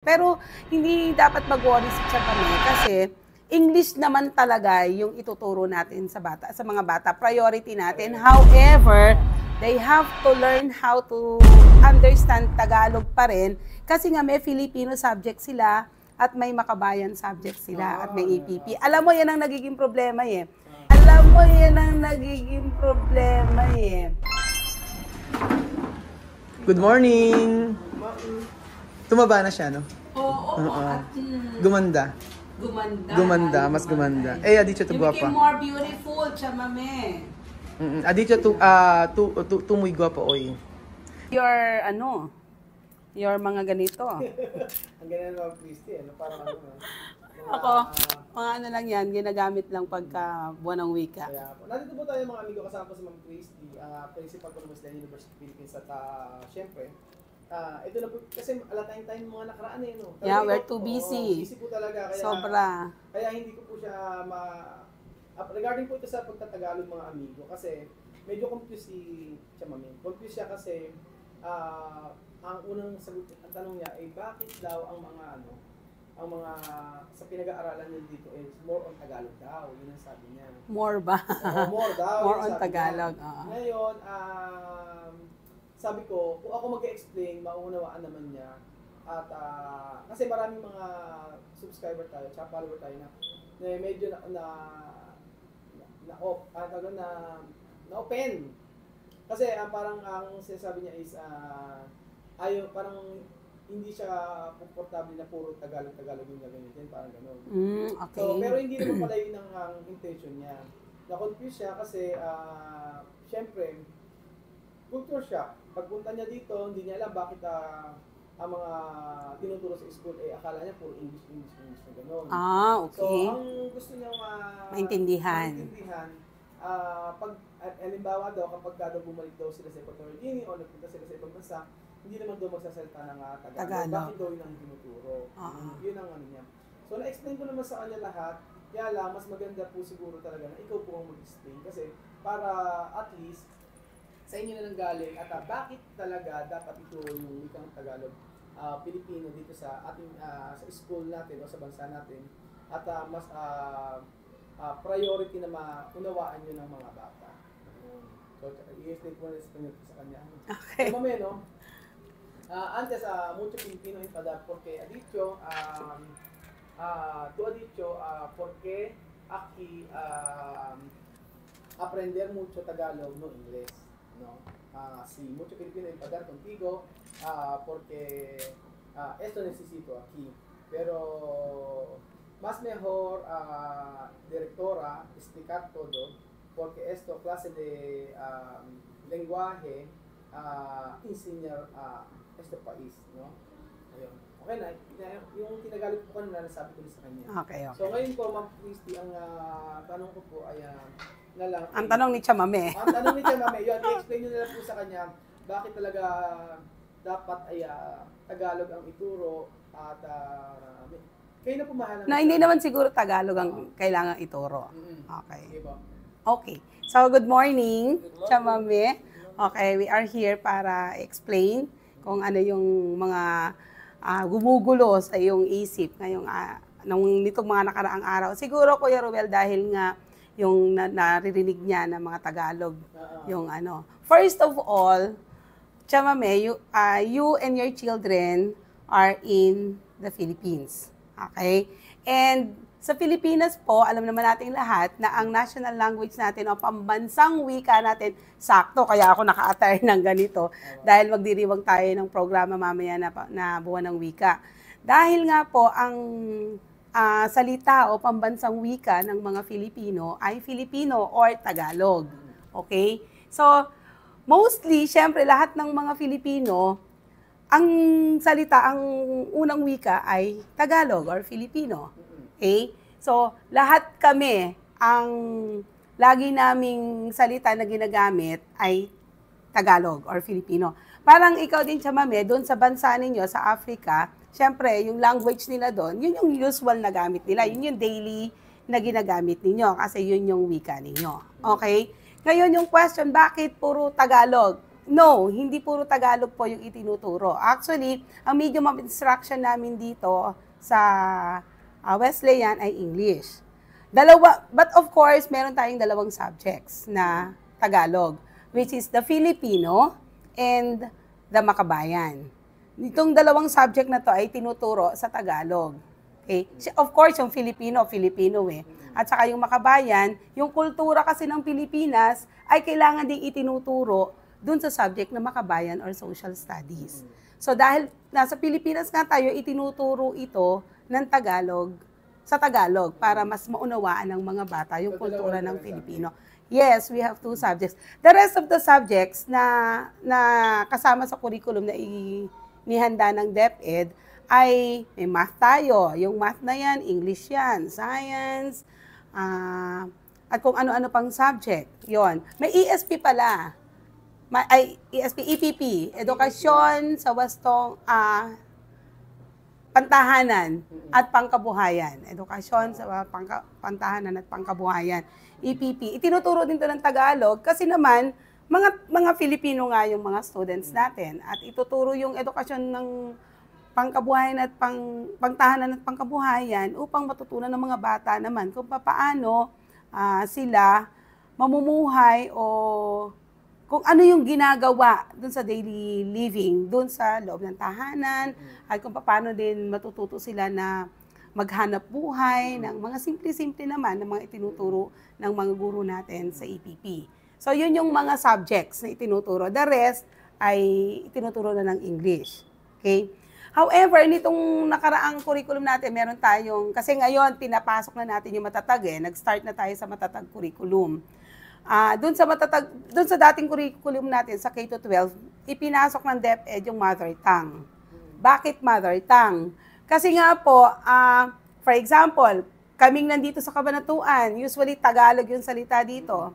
Pero hindi dapat mag-worry si Chapame kasi English naman talaga yung ituturo natin sa bata, sa mga bata. Priority natin. However, they have to learn how to understand Tagalog pa rin kasi nga may Filipino subject sila at may Makabayan subject sila at may EPP. Alam mo yan ang nagiging problema eh. Alam mo yan ang nagiging problema eh. Good morning! Tumaba na siya, no? Oo. Gumanda. Gumanda. Mas gumanda. Eh, aditya to You guwapa. became more beautiful, Chamame. Aditya to muy guwapa, oy. Your mga ganito. Ang ganyan mga Christy, ano? Parang ano, Ako, mga ano lang yan, ginagamit lang pagka buwan ng wika. Kaya po. Nandito po tayo mga amigo, kasama po si Ma'am Christy, Principal ng Muslim University Philippines at syempre, ito na po, kasi alatayang tayo mga nakaraan eh, no? Yeah, we're too busy. Busy po talaga, kaya, Sobra. Kaya hindi ko po siya regarding po ito sa pagtatagalog mga amigo, kasi medyo confused si Chamame. Confused siya kasi, ang unang sagot, ang tanong niya ay bakit daw ang mga sa pinag-aaralan niya dito is more on Tagalog daw, yun ang sabi niya. More ba? More daw. More on Tagalog. Ngayon, sabi ko, kung ako mag-explain, mauunawaan naman niya. At kasi maraming mga subscriber tayo, tsaka follower tayo na medyo na open. Kasi parang ang sinasabi niya is parang hindi siya komportable na puro Tagalog yung gagamitin, parang gano'n. Okay. So, pero hindi naman pala yun ang intention niya. Na-confuse siya kasi, syempre, culture shock. Pagpunta niya dito, hindi niya alam bakit ang mga tinuturo sa school, akala niya puro English na gano'n. Okay. So, ang gusto niya maintindihan, pag, halimbawa daw, kapag daw bumalik daw sila sa Equatorial Guinea o nagpunta sila sa ibang bansa, hindi naman daw magsasalita ng Tagalog. Bakit daw yun ang tinuturo? Yun ang ano niya. So, na-explain ko naman sa kanya lahat. Kaya lang, mas maganda po siguro talaga na ikaw po ang mag-explain. Kasi para at least, sa inyo na nang galing at bakit talaga dapat ituro yung wikang Tagalog Pilipino dito sa ating sa school natin o sa bansa natin. At mas priority na maunawaan yun ng mga bata. So, i-explain ko na sa kanya. Okay. So, mamaya, no? Antes, mucho Filipino enfadar porque ha dicho, tú has dicho, porque aquí aprender mucho Tagalog, no inglés, ¿no? Sí, mucho Filipino enfadar contigo, porque esto necesito aquí, pero más mejor, directora, explicar todo, porque esto clase de lenguaje, enseñar este país, no? Ayun. Okay na, yung tinagalog po kanina, nasabi ko sa kanya. Okay. So ngayon po, Ma'am Christy, ang tanong ko po ay Ang tanong ni Chamame. Ang tanong ni Chamame, yun, i-explain nyo na lang po sa kanya bakit talaga dapat ay Tagalog ang ituro at kayo na pumahalan. Na hindi naman siguro Tagalog ang kailangan ituro. Okay. Diba? Okay. So, good morning, Chamame. Okay, we are here para explain kung ano yung mga gumugulo sa iyong isip ngayong nitong mga nakaraang araw. Siguro, Kuya Ruel, dahil nga yung naririnig niya ng mga Tagalog, yung ano. First of all, Chamame, you and your children are in the Philippines. Okay? And sa Pilipinas po, alam naman natin lahat na ang national language natin o pambansang wika natin, sakto, kaya ako naka-attire ng ganito dahil magdiriwang tayo ng programa mamaya na buwan ng wika. Dahil nga po, ang salita o pambansang wika ng mga Filipino ay Filipino or Tagalog. Okay? So, mostly, syempre, lahat ng mga Filipino, ang salita, ang unang wika ay Tagalog or Filipino. Okay? So, lahat kami, ang lagi naming salita na ginagamit ay Tagalog or Filipino. Parang ikaw din, Chamame, doon sa bansa ninyo, sa Africa, syempre, yung language nila doon, yun yung usual na gamit nila. Yun yung daily na ginagamit ninyo kasi yun yung wika ninyo. Okay? Ngayon, yung question, bakit puro Tagalog? No, hindi puro Tagalog po yung itinuturo. Actually, ang medium of instruction namin dito sa Wesleyan ay English. But of course, meron tayong dalawang subjects na Tagalog, which is the Filipino and the Makabayan. Itong dalawang subject na to ay tinuturo sa Tagalog. Okay? Of course, yung Filipino eh. At saka yung Makabayan, yung kultura kasi ng Pilipinas ay kailangan ding itinuturo dun sa subject na Makabayan or Social Studies. So dahil nasa Pilipinas nga tayo, itinuturo ito ng Tagalog sa Tagalog para mas maunawaan ng mga bata yung kultura ng Filipino. Yes, we have 2 subjects. The rest of the subjects na kasama sa curriculum na inihanda ng DepEd ay may math tayo. Yung math na yan, English yan, science, at kung ano-ano pang subject. Yon. May ESP pala. EPP, edukasyon sa wastong pantahanan at pangkabuhayan. Edukasyon sa pantahanan at pangkabuhayan. EPP. Itinuturo din to ng Tagalog kasi naman mga Filipino nga yung mga students natin at ituturo yung edukasyon ng pangkabuhayan at pantahanan at pangkabuhayan upang matutunan ng mga bata naman kung paano sila mamumuhay o kung ano yung ginagawa dun sa daily living, dun sa loob ng tahanan, at kung paano din matututo sila na maghanap buhay ng mga simple-simple naman ng mga itinuturo ng mga guro natin sa EPP. So, yun yung mga subjects na itinuturo. The rest ay itinuturo na ng English. Okay? However, nitong nakaraang curriculum natin, meron tayong, kasi ngayon, pinapasok na natin yung matatag Nag-start na tayo sa matatag curriculum. Doon sa dating curriculum natin sa K-12, ipinasok ng DepEd yung mother tongue. Bakit mother tongue? Kasi nga po, for example, kaming nandito sa Cabanatuan, usually Tagalog yung salita dito.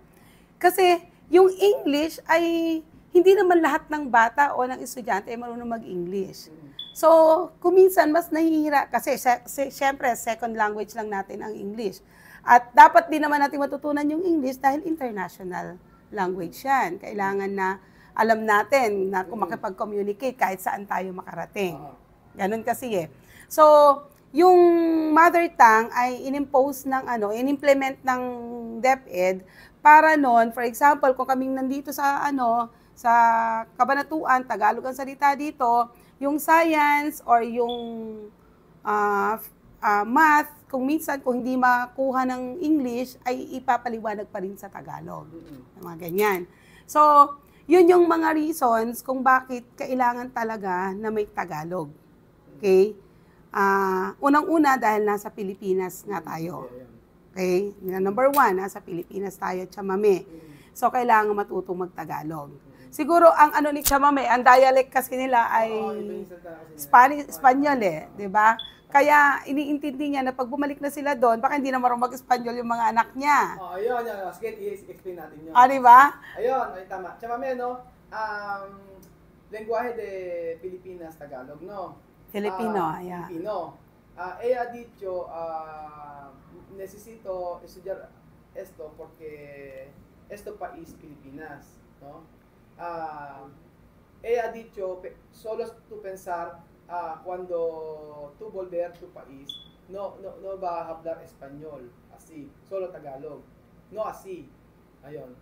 Kasi yung English ay hindi naman lahat ng bata o ng estudyante ay marunong mag-English. So, kuminsan mas nahihira kasi syempre second language lang natin ang English. At dapat din naman natin matutunan yung English dahil international language yan. Kailangan na alam natin na kung makipag-communicate kahit saan tayo makarating. Ganun kasi So, yung mother tongue ay in-implement ng DepEd para noon, for example, kung kaming nandito sa sa Cabanatuan, Tagalog ang salita dito, yung science or yung math, kung hindi makuha ng English, ay ipapaliwanag pa rin sa Tagalog. Mga ganyan. So, yun yung mga reasons kung bakit kailangan talaga na may Tagalog. Okay? Unang-una, dahil nasa Pilipinas nga tayo. Okay? Number 1, nasa Pilipinas tayo, Chamame. So, kailangan matutong mag-Tagalog. Siguro, ang ni Chamame, ang dialect kasi nila ay Espanyol di ba? Kaya iniintindi niya na pag bumalik na sila doon, baka hindi na marunong mag-Espanyol yung mga anak niya. Ayun. Sige, i-explain natin yun. Di ba? Ayun, tama. Chamame, lengguahe de Pilipinas, Tagalog, no? Filipino, Filipino. Ella ha dicho, necesito estudiar esto porque esto país Pilipinas, no? Ella ha dicho, solo tu pensar cuando tú volver tu país, no va a hablar español, así, solo Tagalog, no así. Ayun.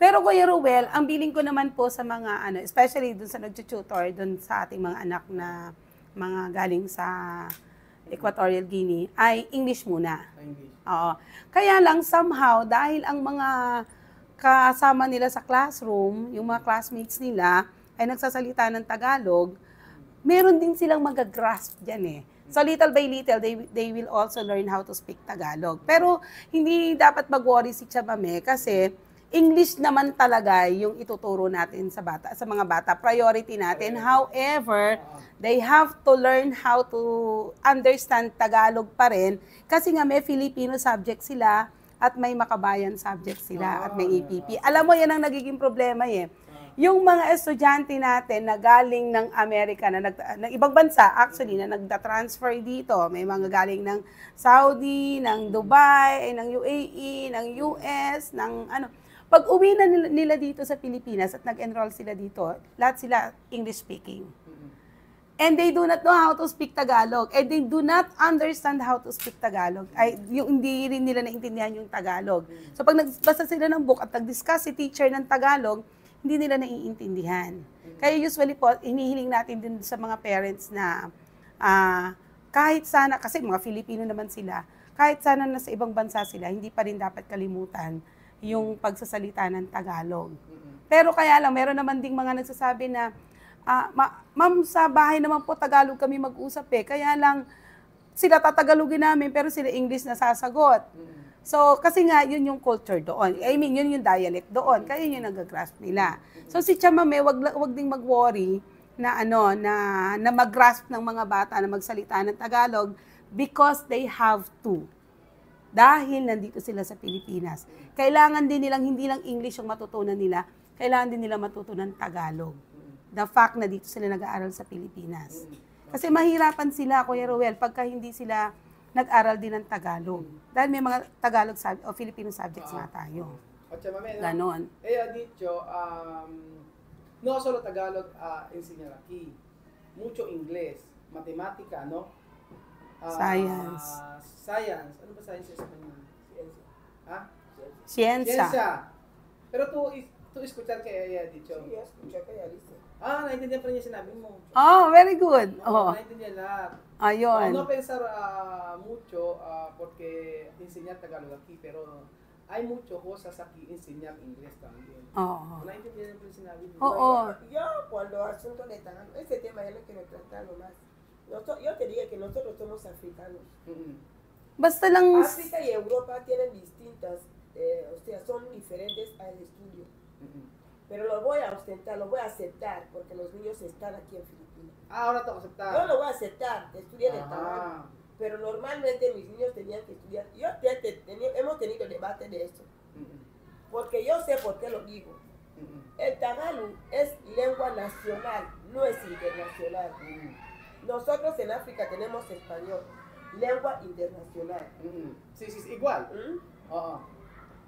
Pero Kuya Ruel, ang biling ko naman po sa mga especially dun sa nag-tutor, dun sa ating mga anak na mga galing sa Equatorial Guinea, ay English muna. English. Oo. Kaya lang somehow, dahil ang mga kasama nila sa classroom, yung mga classmates nila, ay nagsasalita ng Tagalog, meron din silang magagrasp dyan So little by little, they will also learn how to speak Tagalog. Pero hindi dapat mag-worry si Chamame kasi English naman talaga yung ituturo natin sa mga bata. Priority natin. However, they have to learn how to understand Tagalog pa rin kasi nga may Filipino subject sila at may Makabayan subject sila at may EPP. Alam mo, yan ang nagiging problema Yung mga estudyante natin na galing ng Amerika, ng ibang bansa actually, na nagda-transfer dito, may mga galing ng Saudi, ng Dubai, ng UAE, ng US, ng Pag uwi na nila dito sa Pilipinas at nag-enroll sila dito, lahat sila English speaking. And they do not know how to speak Tagalog. And they do not understand how to speak Tagalog. Hindi rin nila naintindihan yung Tagalog. So pag nagbasa sila ng book at nag-discuss si teacher ng Tagalog, hindi nila naiintindihan. Kaya usually po, hinihiling natin din sa mga parents na kahit sana, kasi mga Filipino naman sila, kahit sana nasa ibang bansa sila, hindi pa rin dapat kalimutan yung pagsasalita ng Tagalog. Pero kaya lang, meron naman ding mga nagsasabi na, ma'am, sa bahay naman po Tagalog kami mag-usap kaya lang sila tatagalogin namin pero sila English na sasagot. So, kasi nga, yun yung culture doon. I mean, yun yung dialect doon. Kaya yun yung nag-grasp nila. So, si Chamame, wag ding mag-worry na mag-grasp ng mga bata na magsalita ng Tagalog because they have to. Dahil nandito sila sa Pilipinas. Kailangan din nilang, hindi lang English yung matutunan nila, kailangan din nila matutunan Tagalog. The fact na dito sila nag-aaral sa Pilipinas. Kasi mahirapan sila, Kuya Ruel, pagka hindi sila nag-aral din ng Tagalog. Dahil may mga Tagalog o Filipino subjects nga tayo. Ganon. Dicho, no solo Tagalog enseñar aquí. Mucho inglés, matemática, no? Science. Science. Ano ba science sa Espanyol? Ciencia. Pero tú escuchar que ella dicho. Sí, escuché que ella dice. Naintindihan pa rin niya sinabi mo. Oh, very good. Naintindihan lahat. Ayun. No pensar mucho porque enseñar Tagalog aquí, pero hay mucho cosas aquí enseñar inglés también. Naintindihan pa rin sinabi mo. Yo cuando asunto de Tagalog, ese tema yo no quiero tratarlo más. Yo te diría que nosotros somos africanos. Basta lang... África y Europa tienen distintas, o sea, son diferentes al estudio. Pero lo voy a ostentar, lo voy a aceptar, porque los niños están aquí en Filipinas. Ahora tengo que aceptar. Yo lo voy a aceptar, estudiar el Tagalog. Pero normalmente mis niños tenían que estudiar. Hemos tenido debate de esto. Porque yo sé por qué lo digo. El Tagalog es lengua nacional, no es internacional. Nosotros en África tenemos español, lengua internacional. Sí, igual.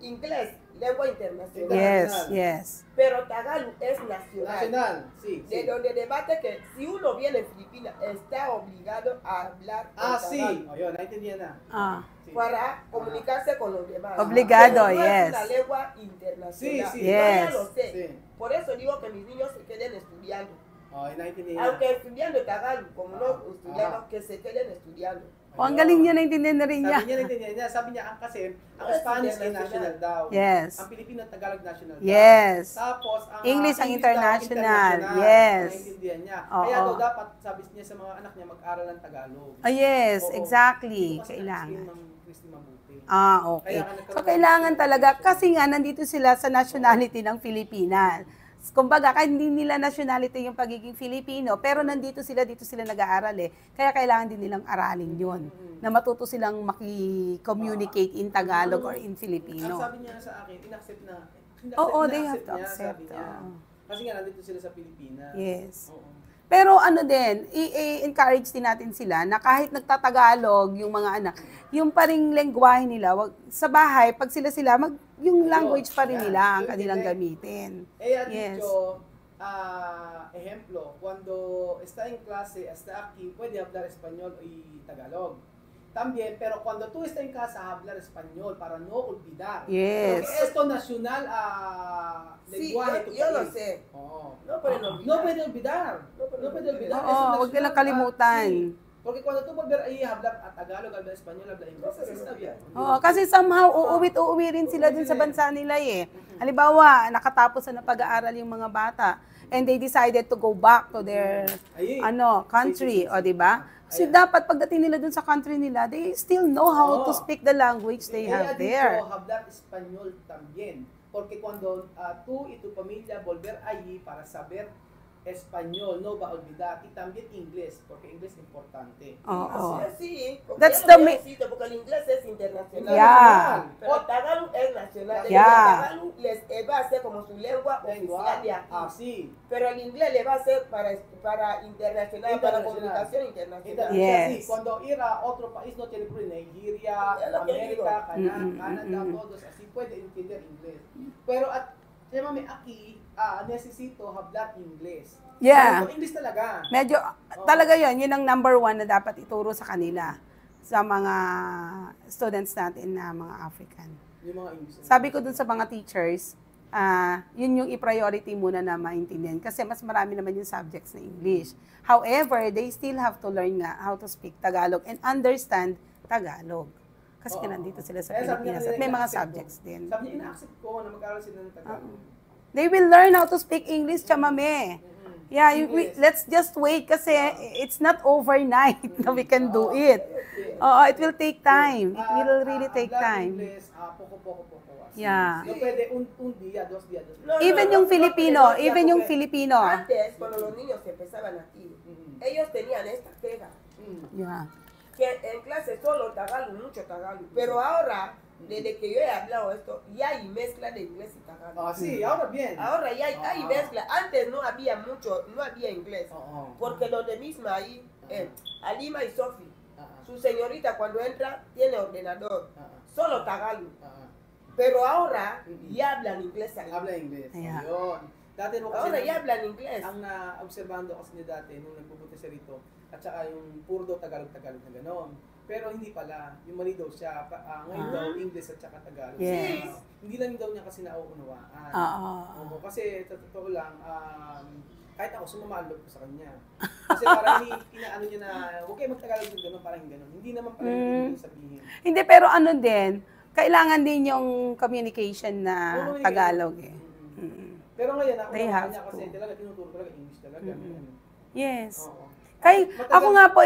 Inglés, lengua internacional. Yes. Pero Tagalog es nacional. Sí. De donde debate que si uno viene en Filipinas está obligado a hablar Tagalog. Sí. Naintindihan na. Para comunicarse con los demás. Obligado, pero no yes. es una lengua internacional. Sí. Yo ya lo sé. Sí. Por eso digo que mis niños se queden estudiando. Naintindihan. Aunque estudiando Tagalog, como no estudiamos, que se queden estudiando. Ang galing niya, naintindihan na rin niya. Sabi niya, kasi ang Spanish ay national daw. Yes. Ang Pilipino at Tagalog national daw. Yes. Tapos, ang English ang daw, international. Yes. Naintindihan niya. Oo. Kaya daw dapat, sabi niya sa mga anak niya, mag-aral ng Tagalog. Yes, Oo. exactly. Kasi Kailangan. ng Christy Mabuti. Okay. So, kailangan talaga, kasi nga, nandito sila sa nationality ng Pilipinas. Kumbaga, kahit hindi nila nationality yung pagiging Filipino, pero dito sila nag-aaral Kaya kailangan din nilang aralin yun. Na matuto silang maki-communicate in Tagalog or in Filipino. Ang sabi niya sa akin, in-accept na. They have to accept. Kasi nga, nandito sila sa Pilipinas. Yes. Oo. Pero i-encourage din natin sila na kahit nagtatagalog yung mga anak, yung paring lengguwahe nila, sa bahay, pag sila, yung language pa rin nila ang kanilang gamitin. Yes. Dicho, ejemplo, cuando está en clase, hasta aquí, puede hablar español y Tagalog. También, pero cuando tú estás en casa, hablar español para no olvidar. Yes. Porque esto nacional lenguaje. Sí, yo lo sé. No pueden olvidar. No puede olvidar. No puede olvidar. Huwag nilang kalimutan. Porque cuando tú volver ahí, hablar Tagalog, hablar español, hablar inglés, está bien. Kasi somehow, uuwi rin sila dun sa bansa nila Halimbawa, nakatapos na pag-aaral yung mga bata and they decided to go back to their country, o di ba? Kasi dapat pagdating nila dun sa country nila, they still know how to speak the language they have there. Hablar español también. Porque cuando tú y tu familia volver allí para saber español, no va a olvidar, y también inglés, porque inglés es importante. Oo. Sí, porque That's yo no the necesito, porque el inglés es internacional. Yeah. Pero el Tagalog es nacional. Yeah. El Tagalog les va a ser como su lengua oficial de aquí. Sí. Pero el inglés le va a ser para internacional, para Internacional. comunicación internacional. Yes. Sí, cuando ir a otro país no tiene problema, Nigeria, Es lo que digo. América, Canadá, todos así puede entender inglés. Pero mami, aquí necesito hablar inglés. Yeah. So, English talaga. Medyo, talaga yun ang number one na dapat ituro sa kanila, sa mga students natin na mga African. Yung mga English. Sabi ko dun sa mga teachers, yun yung i-priority muna na maintindihan kasi mas marami naman yung subjects na English. However, they still have to learn nga how to speak Tagalog and understand Tagalog. Kasi nandito sila sa Pilipinas at may mga subjects din. Sabi niya, ina-accept ko na mag-aaral sila ng Tagalog. They will learn how to speak English, chamame. Yeah, let's just wait kasi it's not overnight na we can do it. It will take time. It will really take time. English, poco. Yeah. No pwede un día, dos días. No, Even no, yung no, Filipino, no, even yung porque Filipino. Antes, cuando los niños empezaban aquí, ellos tenían esta queja, Yeah. que en clase solo Tagalog, mucho Tagalog. Pero ahora, desde que yo he hablado esto, ya hay mezcla de inglés y Tagalog. Sí, ahora bien. Ahora ya hay mezcla. Antes no había mucho, no había inglés. Porque los de misma ahí, Alima y Sofi, su señorita cuando entra tiene ordenador, solo Tagalog. Pero ahora ya hablan inglés ahí. Habla inglés. Yeah. Yun. Dati nung kasi Ahora ya hablan inglés. ang na-observando kasi niya dati nung nagpupunta siya rito, at saka yung puro daw Tagalog na gano'n. Pero hindi pala, yung mali daw siya, ngayon daw English at saka Tagalog. Yes. Hindi lang daw niya kasi nauunawaan. Oo. Kasi sa totoo lang, kahit ako sumamalog ko sa kanya. Kasi parang inaano niya na, huwag kayo mag-Tagalog yung gano'n, parang gano'n. Hindi naman pala yung sabihin. Hindi, pero ano din, kailangan din yung communication na Tagalog eh. Pero ngayon, ako They have niya kasi to. talaga tinuturo talaga English talaga. Yes. Oo. Ako nga po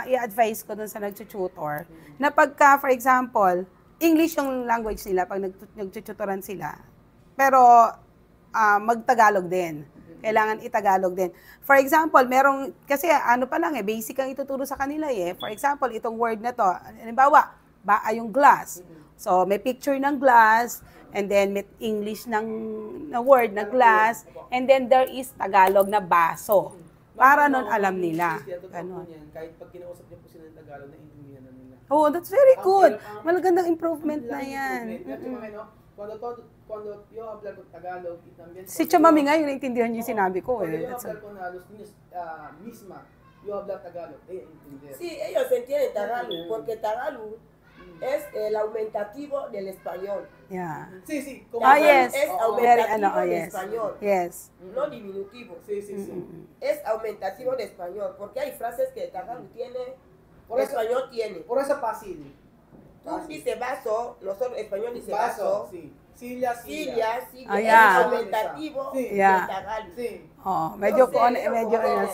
i-advise ko dun sa nagtututor na pagka, for example, English yung language nila pag nagtututoran sila. Pero mag-Tagalog din. Kailangan i-Tagalog din. For example, kasi ano pa lang basic ang ituturo sa kanila For example, itong word na to, halimbawa, yung glass. So, may picture ng glass, and then may English na word na glass, and then there is Tagalog na baso. Para nun alam nila. Ganon. Kahit pag kinausap niyo po sila ng Tagalog, naiintindihan na nila. Oh, that's very good. Malagandang improvement na yan. Cuando yo hablar con Tagalog y también... Si Chamami nga, yung naintindihan niyo yung sinabi ko Cuando yo That's hablar con los niños misma, yo hablar Tagalog, entender. Sí, ellos entienden Tagalog, porque Tagalog es el aumentativo del español. Yeah. Sí. Yes. Es Very, aumentativo de yes. español, Yes. no diminutivo. Sí. Es aumentativo de español, porque hay frases que Tagalog tiene, Por eso- español tiene. Por eso fácil. Tú dices vaso, nosotros español dice vaso. Sí. Silla. Silvia, yeah. es aumentativo Sí. Yeah. de Tagalog. Sí. Oh, medyo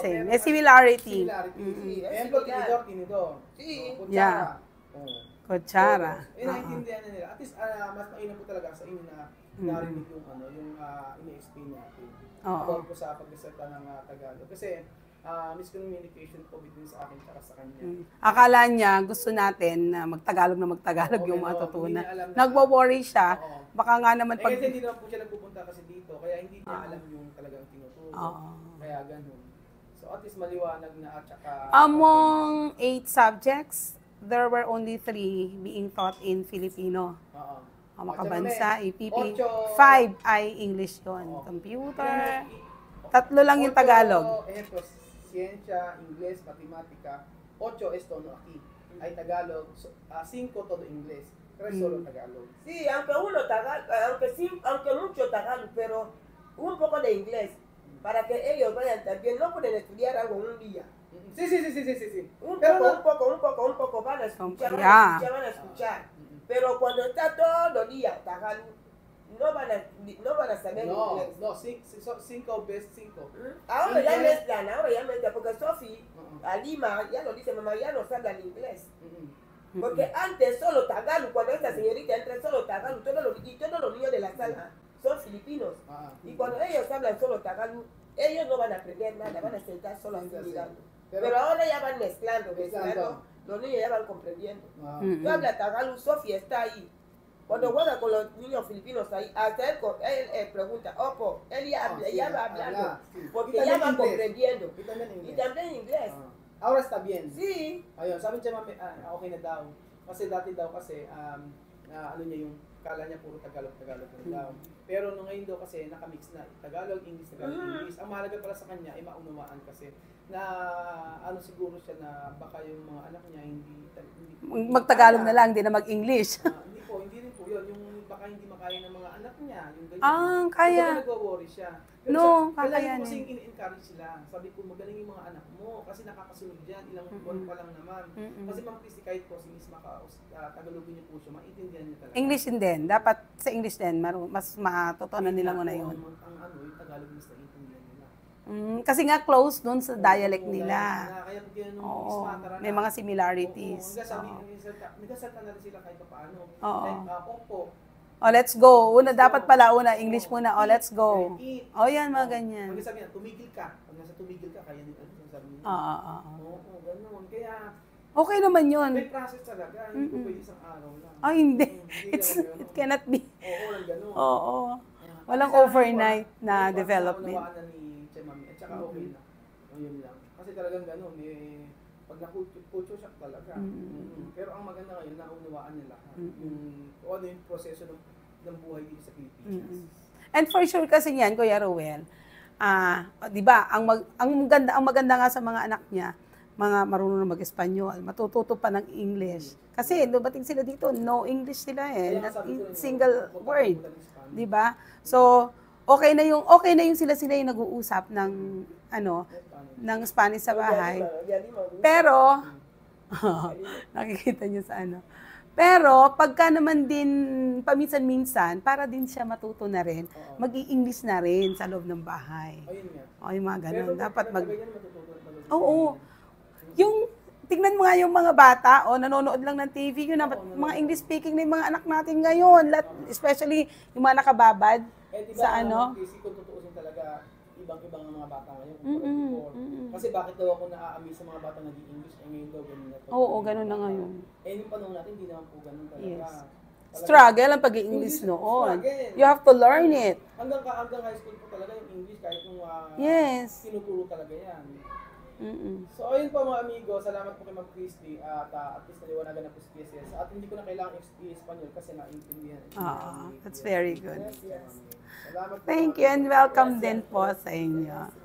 same. May similarity. Sí, es Ejemplo, similar. tinidor. Sí. Kutsara. Yeah. Kutsara. Naintindihan na nila. At least, mas mainam po talaga sa inyo na narinig yung ini-explain natin. Oo. About po sa pagkasalita ng Tagalog. Kasi, miscommunication po between sa akin at sa kanya. Akala niya, gusto natin na magtagalog yung Oo, matutunan. hindi niya alam na- Nagwo-worry siya. Oo. Baka nga naman pag... Kasi hindi naman po siya nagpupunta kasi dito, kaya hindi niya alam yung talagang tinuturo. Oo. Kaya ganun. So at least maliwanag na at saka... Among 8 subjects, there were only 3 being taught in Filipino. Oo. Ang makabansa, EPP. 8 5 ay English yun. Oo. Computer. 3 lang yung Tagalog. Ejemplo, ciencia, inglés, matematika. 8 es todo aquí. Hay Tagalog. 5 todo inglés. 3 solo Tagalog. Sí, aunque aunque mucho Tagalog, pero un poco de inglés, para que ellos vayan también, no pueden estudiar algo en un día. Sí. Un Pero poco, van a escuchar, Ya. van a escuchar. Pero cuando está todo el día Tagalog, no van a saber no, inglés. no, 5 veces 5. Ahora ya Inglés. mezclan, porque Sofi, a Lima, ya lo dice mamá, ya no sabe el inglés. Porque antes solo Tagalog, cuando esta señorita entra solo Tagalog, todos los niños de la sala son filipinos. Y cuando ellos hablan solo Tagalog, ellos no van a aprender nada, van a sentar solo así Sí, sí. mirando. Pero- Pero ahora ya van mezclando, Mezclando. los niños ya van comprendiendo. Ah. Tú hablas Tagalog, Sofía está ahí. Cuando juega con los niños filipinos ahí, hasta él pregunta, Opo, él ya habla, sí, ya va habla, hablando, sí. porque Y ya también va inglés. comprendiendo. Y también Y inglés. también inglés. Ah. Ahora está bien. Sí. Ayun, sabi niya mami, okay na daw. Kasi dati daw kasi, ano niya yung, kala niya puro Tagalog na daw. Pero nung ngayon daw kasi nakamix na Tagalog, English, English. Ang mahalaga pala sa kanya ay maunawaan kasi na ano siguro siya na baka yung mga anak niya hindi Mag-Tagalog na lang, hindi na mag-English. hindi rin po yun. Yung baka hindi makaya ng mga anak niya, yung ganyan. Ah, kaya. Kaya nag-worry siya. No, kakayanin. kakayanin. Kasi in-encourage sila. Sabi ko, magaling yung mga anak mo kasi nakakasunod dyan. Ilang buwan pa lang naman. Kasi Ma'am Christy, kahit po si Miss Tagalogin niyo po siya, maintindihan niyo talaga. English din. Dapat sa English din, mas matutunan nila muna yun. Ang ano, yung Tagalog Miss, naiintindihan nila. Kasi nga close dun sa dialect nila. Kaya ganun yung Oo, Miss Matara may mga similarities. Nagkasalta na rin sila kahit pa paano. Oo. Like, opo. Oh, let's go. Dapat pala English muna. Oh, let's go. Oh, yan, mga ganyan. Pag sabi niya, tumigil ka. Pag nasa tumigil ka, kaya din ano sabi niya. Oo. Oo, ganun. Kaya, Okay naman yun. may process talaga. Hindi po pwede isang araw lang. Ay, hindi. Hindi It cannot be. Oo, lang ganun. Oo. Walang Kasi overnight na ano, development. naunawaan na ni Che Mami. At saka okay na. O, yun lang. Kasi talagang ganun. Pag na-culture shock talaga. Pero ang maganda ngayon, naunawaan niya lahat. Yung ano yung proseso ng buhay dito sa Pilipinas. And for sure kasi niyan, Kuya Rowel, 'di ba, ang maganda nga sa mga anak niya, mga marunong mag-Espanyol, matututo pa ng English. Kasi dumating sila dito, no English sila Kaya not sabi ko, single word, magkakagulan ng Spanish. 'di ba? So, okay na yung sila yung nag-uusap ng ng Spanish sa bahay. Pero nakikita niyo sa Pero, pagka naman din, paminsan-minsan, para din siya matuto na rin, mag-i-English na rin sa loob ng bahay. Ayun nga. O, yung mga ganun. Pero Dapat ganyan matututo. Oo. Yung, tingnan mo nga yung mga bata, nanonood lang ng TV, yun, mga English speaking na yung mga anak natin ngayon. Especially, yung mga nakababad Diba, sa Kasi kung tutuusin talaga, ibang-ibang ang mga bata ngayon. Before. Kasi bakit daw ako naa-amaze sa mga bata nag-i-English, ngayon daw ganun na. Oo, ganun na ngayon. Yung panahon natin, hindi naman po ganun talaga. Yes. Struggle ang pag-i-English noon. Struggle. You have to learn it. Hanggang high school po talaga yung English, kahit nung Yes. tinuturo talaga yan. So ayun po mga amigo, salamat po kay Ma'am Christy at least naliwanagan na po si PSS. At hindi ko na kailangan i-Espanyol kasi naintindihan. That's very good. Salamat po. Thank you and welcome din po sa inyo.